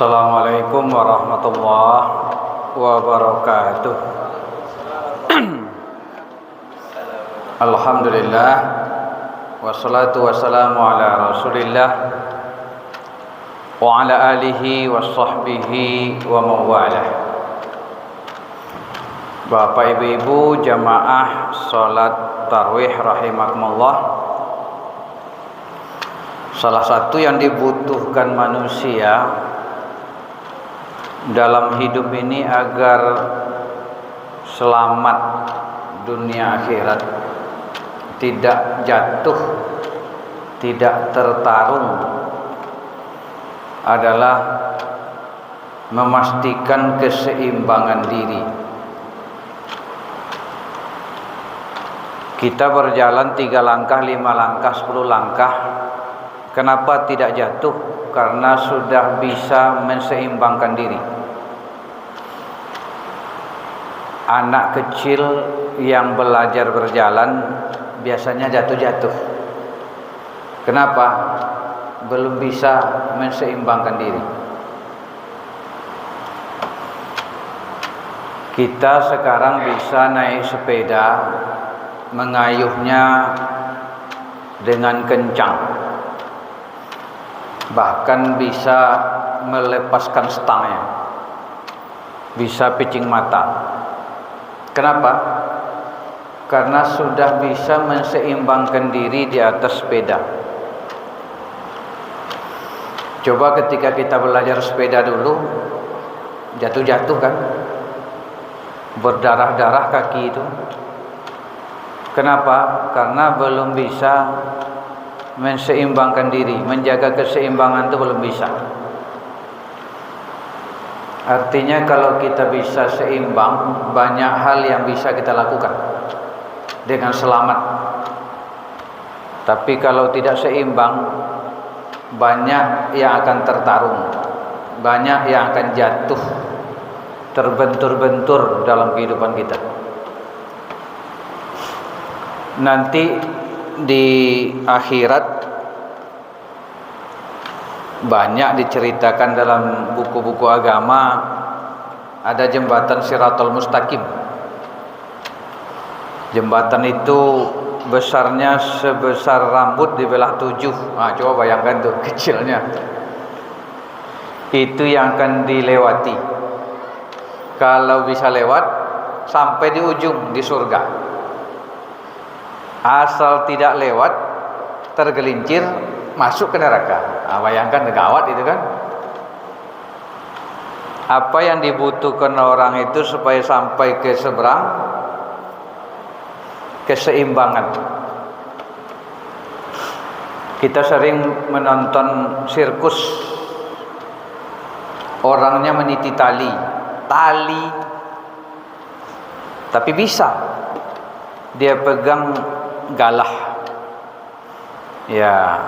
Assalamualaikum warahmatullahi wabarakatuh. Alhamdulillah, wassalatu wassalamu ala rasulillah wa ala alihi wa sahbihi wa mawalah. Bapak ibu-ibu jamaah salat tarawih rahimakumullah, salah satu yang dibutuhkan manusia dalam hidup ini agar selamat dunia akhirat, tidak jatuh, tidak tertarung, adalah memastikan keseimbangan diri. Kita berjalan 3 langkah, 5 langkah, 10 langkah. Kenapa tidak jatuh? Karena sudah bisa menseimbangkan diri. Anak kecil yang belajar berjalan biasanya jatuh-jatuh. Kenapa? Belum bisa menseimbangkan diri. Kita sekarang bisa naik sepeda, mengayuhnya dengan kencang, bahkan bisa melepaskan stangnya, bisa picing mata. Kenapa? Karena sudah bisa menseimbangkan diri di atas sepeda. Coba ketika kita belajar sepeda dulu, jatuh-jatuh kan, berdarah-darah kaki itu. Kenapa? Karena belum bisa menseimbangkan diri, menjaga keseimbangan itu belum bisa. Artinya kalau kita bisa seimbang, banyak hal yang bisa kita lakukan dengan selamat. Tapi kalau tidak seimbang, banyak yang akan tertarung, banyak yang akan jatuh, terbentur-bentur dalam kehidupan kita. Nanti di akhirat banyak diceritakan dalam buku-buku agama, ada jembatan Shiratal Mustaqim. Jembatan itu besarnya sebesar rambut dibelah 7. Coba bayangkan tuh kecilnya. Itu yang akan dilewati. Kalau bisa lewat sampai di ujung di surga. Asal tidak lewat, tergelincir, masuk ke neraka. Bayangkan gawat itu kan. Apa yang dibutuhkan orang itu supaya sampai ke seberang? Keseimbangan. Kita sering menonton sirkus, orangnya meniti tali, tapi bisa dia pegang galah. Ya,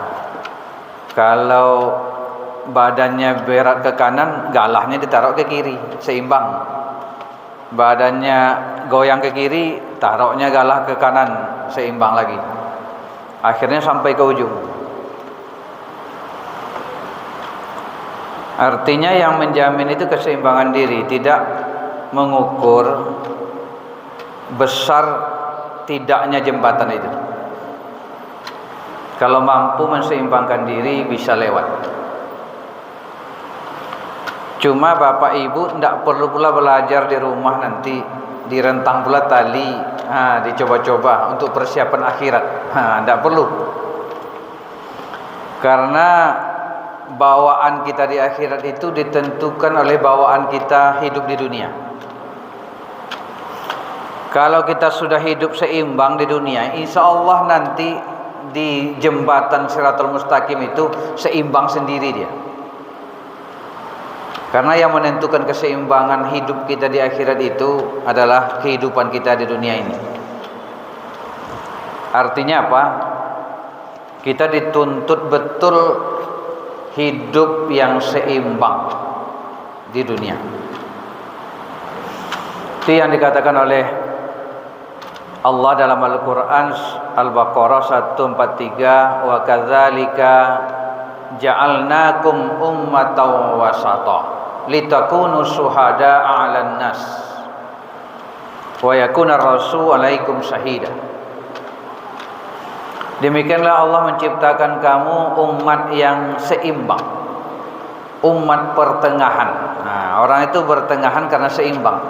kalau badannya berat ke kanan, galahnya ditaruh ke kiri, seimbang. Badannya goyang ke kiri, taruhnya galah ke kanan, seimbang lagi. Akhirnya sampai ke ujung. Artinya yang menjamin itu keseimbangan diri, tidak mengukur besar tidaknya jembatan itu. Kalau mampu menseimbangkan diri, bisa lewat. Cuma bapak ibu tidak perlu pula belajar di rumah, nanti direntang pula tali, dicoba-coba untuk persiapan akhirat. Tidak perlu. Karena bawaan kita di akhirat itu ditentukan oleh bawaan kita hidup di dunia. Kalau kita sudah hidup seimbang di dunia, insya Allah nanti di jembatan Shiratal Mustaqim itu seimbang sendiri dia. Karena yang menentukan keseimbangan hidup kita di akhirat itu adalah kehidupan kita di dunia ini. Artinya apa? Kita dituntut betul hidup yang seimbang di dunia. Itu yang dikatakan oleh Allah dalam Al-Quran Al-Baqarah 143, wa kadzalika ja'alnakum ummatan wasata litakunu syuhada'a 'alan nas wa yakuna rasul 'alaikum syahida. Demikianlah Allah menciptakan kamu umat yang seimbang, umat pertengahan. Nah, orang itu bertengahan karena seimbang.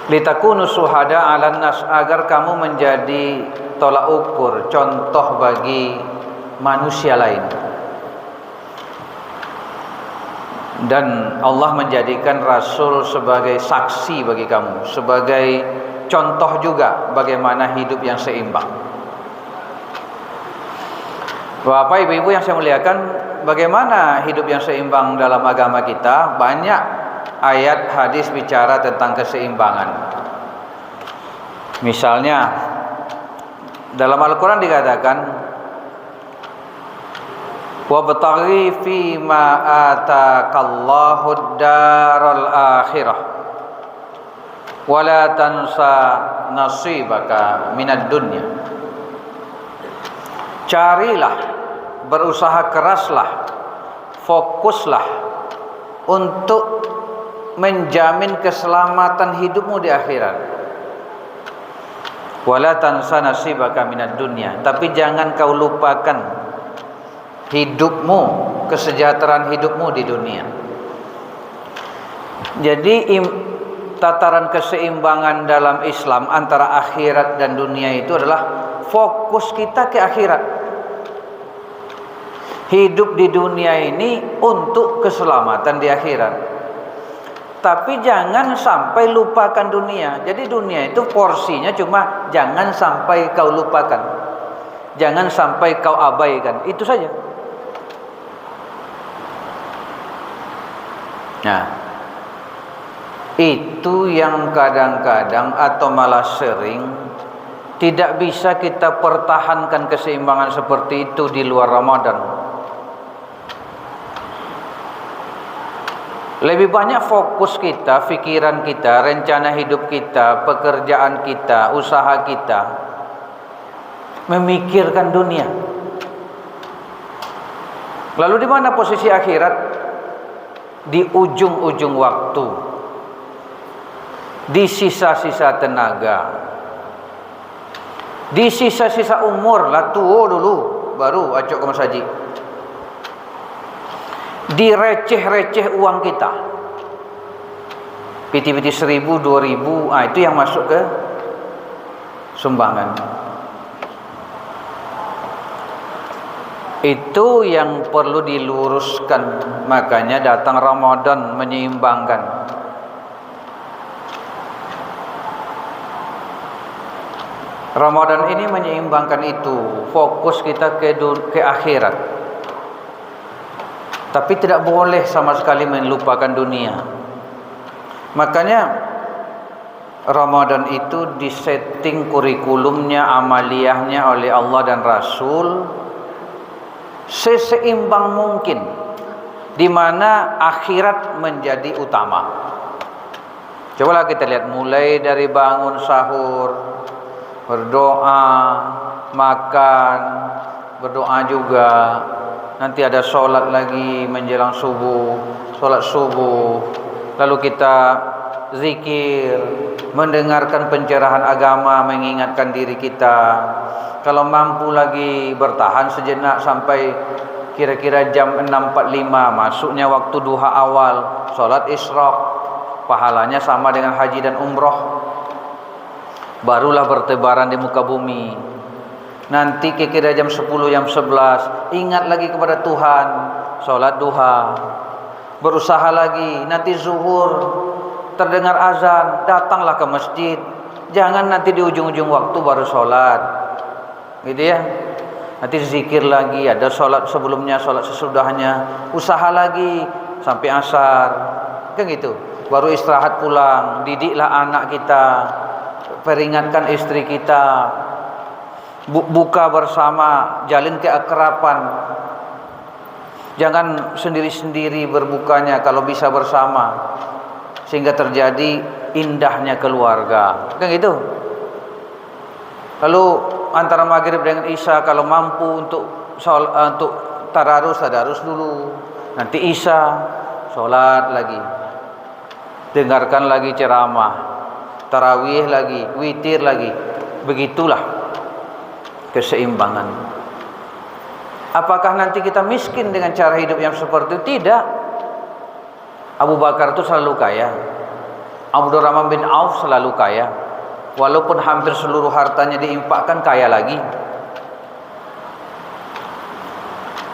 Litakunu syuhada 'alan nas, agar kamu menjadi tolak ukur, contoh bagi manusia lain. Dan Allah menjadikan Rasul sebagai saksi bagi kamu, sebagai contoh juga bagaimana hidup yang seimbang. Bapak ibu-ibu yang saya muliakan, bagaimana hidup yang seimbang dalam agama kita? Banyak ayat hadis bicara tentang keseimbangan. Misalnya dalam Al-Quran dikatakan, wabtaghi fima ataakallahu ad-daral akhirah wala tansa nasibaka minad dunya. Carilah, berusaha keraslah, fokuslah untuk menjamin keselamatan hidupmu di akhirat. Wala tansa nasibaka minad dunya, tapi jangan kau lupakan hidupmu, kesejahteraan hidupmu di dunia. Jadi tataran keseimbangan dalam Islam antara akhirat dan dunia itu adalah fokus kita ke akhirat. Hidup di dunia ini untuk keselamatan di akhirat. Tapi jangan sampai lupakan dunia. Jadi dunia itu porsinya cuma jangan sampai kau lupakan, jangan sampai kau abaikan. Itu saja. Nah, itu yang kadang-kadang atau malah sering tidak bisa kita pertahankan keseimbangan seperti itu di luar Ramadan. Lebih banyak fokus kita, pikiran kita, rencana hidup kita, pekerjaan kita, usaha kita memikirkan dunia. Lalu di mana posisi akhirat? Di ujung-ujung waktu, di sisa-sisa tenaga, di sisa-sisa umur lah, tua dulu baru acok ke masjid. Di receh-receh uang kita, piti-piti 1.000, 2.000, itu yang masuk ke sumbangan. Itu yang perlu diluruskan. Makanya datang Ramadan menyeimbangkan. Ramadan ini menyeimbangkan itu, fokus kita ke akhirat. Tapi tidak boleh sama sekali melupakan dunia. Makanya Ramadan itu disetting kurikulumnya, amaliyahnya oleh Allah dan Rasul seseimbang mungkin, di mana akhirat menjadi utama. Cobalah kita lihat, mulai dari bangun sahur, berdoa, makan, berdoa juga. Nanti ada sholat lagi menjelang subuh, sholat subuh. Lalu kita zikir, mendengarkan pencerahan agama, mengingatkan diri kita. Kalau mampu lagi bertahan sejenak sampai kira-kira jam 6.45, masuknya waktu duha awal, sholat isyraq, pahalanya sama dengan haji dan umroh. Barulah bertebaran di muka bumi. Nanti kira-kira jam 10, jam 11, ingat lagi kepada Tuhan, sholat duha, berusaha lagi. Nanti zuhur, terdengar azan, datanglah ke masjid. Jangan nanti di ujung-ujung waktu baru sholat, gitu ya. Nanti zikir lagi, ada sholat sebelumnya, sholat sesudahnya, usaha lagi sampai asar, kan gitu. Baru istirahat pulang, didiklah anak kita, peringatkan istri kita, buka bersama, jalin keakraban. Jangan sendiri-sendiri berbukanya, kalau bisa bersama, sehingga terjadi indahnya keluarga, kan gitu. Lalu antara maghrib dengan isya kalau mampu untuk untuk tadarus dulu. Nanti Isya sholat lagi, dengarkan lagi ceramah, tarawih lagi, witir lagi. Begitulah keseimbangan. Apakah nanti kita miskin dengan cara hidup yang seperti itu? Tidak. Abu Bakar itu selalu kaya, Abdurrahman bin Auf selalu kaya, walaupun hampir seluruh hartanya diinfakkan, kaya lagi.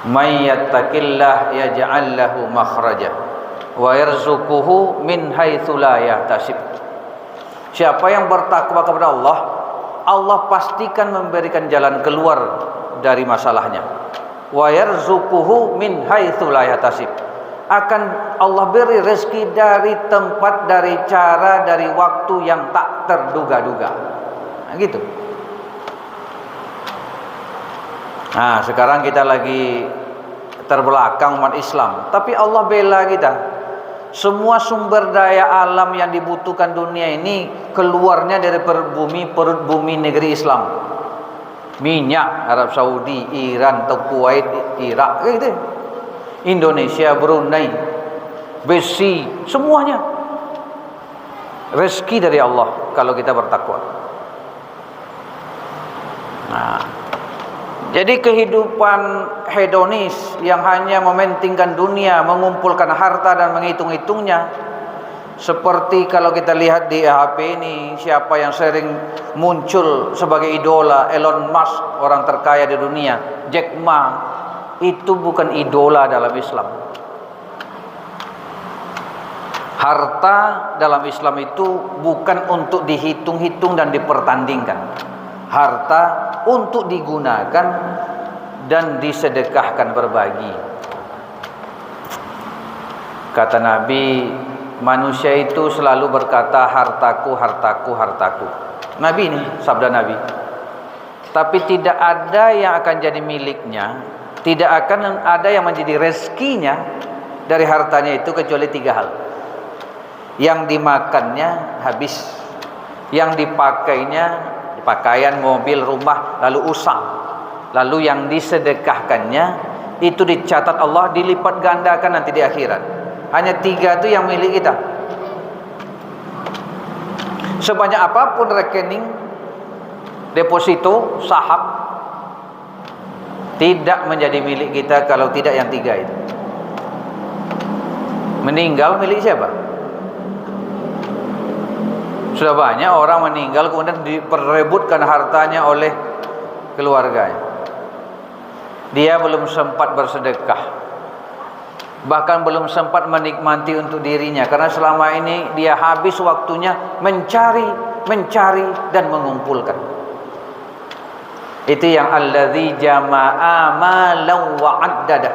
May yattaqillah yaj'al lahu makhraja wa yarzuquhu min haitsu la yahtasib. Siapa yang bertakwa kepada Allah, Allah pastikan memberikan jalan keluar dari masalahnya. Wa yarzuquhu min haitsu la yahtasib. Akan Allah beri rezeki dari tempat, dari cara, dari waktu yang tak terduga-duga. Nah, gitu. Nah, sekarang kita lagi terbelakang umat Islam, tapi Allah bela kita. Semua sumber daya alam yang dibutuhkan dunia ini keluarnya dari perut bumi negeri Islam. Minyak Arab Saudi, Iran, Kuwait, Irak, gitu. Indonesia, Brunei, besi, semuanya rezeki dari Allah kalau kita bertakwa. Nah, jadi kehidupan hedonis yang hanya mementingkan dunia, mengumpulkan harta dan menghitung-hitungnya, seperti kalau kita lihat di HP ini, siapa yang sering muncul sebagai idola? Elon Musk, orang terkaya di dunia. Jack Ma, itu bukan idola dalam Islam. Harta dalam Islam itu bukan untuk dihitung-hitung dan dipertandingkan. Harta untuk digunakan dan disedekahkan, berbagi. Kata Nabi, manusia itu selalu berkata hartaku, hartaku, hartaku. Nabi ini, sabda Nabi. Tapi tidak ada yang akan jadi miliknya, tidak akan ada yang menjadi rezekinya dari hartanya itu kecuali 3 hal. Yang dimakannya habis, yang dipakainya, pakaian, mobil, rumah, lalu usang, lalu yang disedekahkannya itu dicatat Allah, dilipat gandakan nanti di akhirat. Hanya 3 itu yang milik kita. Sebanyak apapun rekening, deposito, saham, tidak menjadi milik kita kalau tidak yang 3 itu. Meninggal milik siapa? Sudah banyak orang meninggal kemudian diperebutkan hartanya oleh keluarganya. Dia belum sempat bersedekah, bahkan belum sempat menikmati untuk dirinya, karena selama ini dia habis waktunya mencari dan mengumpulkan. Itu yang alladzi jama'a malan wa 'addada.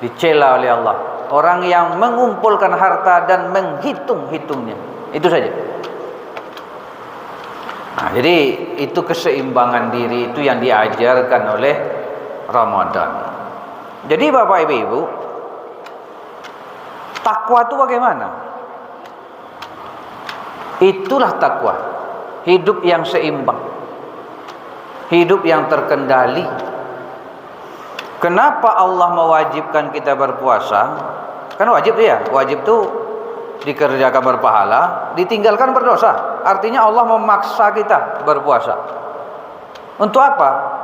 Dicela oleh Allah orang yang mengumpulkan harta dan menghitung-hitungnya. Itu saja. Nah, jadi itu keseimbangan diri itu yang diajarkan oleh Ramadan. Jadi Bapak Ibu, takwa itu bagaimana? Itulah takwa. Hidup yang seimbang, hidup yang terkendali. Kenapa Allah mewajibkan kita berpuasa? Kan wajib dia. Wajib itu dikerjakan berpahala, ditinggalkan berdosa. Artinya Allah memaksa kita berpuasa. Untuk apa?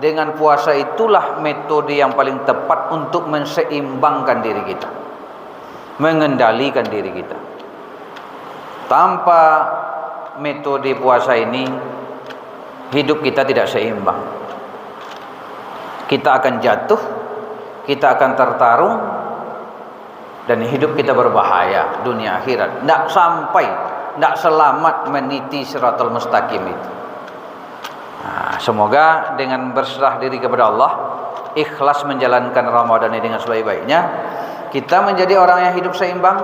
Dengan puasa itulah metode yang paling tepat untuk menseimbangkan diri kita, mengendalikan diri kita. Tanpa metode puasa ini, hidup kita tidak seimbang. Kita akan jatuh, kita akan tertarung, dan hidup kita berbahaya dunia akhirat. Tidak selamat meniti Shiratal Mustaqim itu. Nah, semoga dengan berserah diri kepada Allah, ikhlas menjalankan Ramadan ini dengan sebaik-baiknya, kita menjadi orang yang hidup seimbang,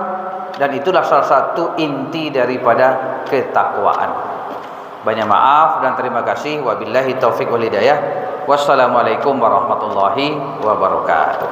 dan itulah salah satu inti daripada ketakwaan. Banyak maaf dan terima kasih. Wabillahi taufiq wal hidayah. Wassalamualaikum warahmatullahi wabarakatuh.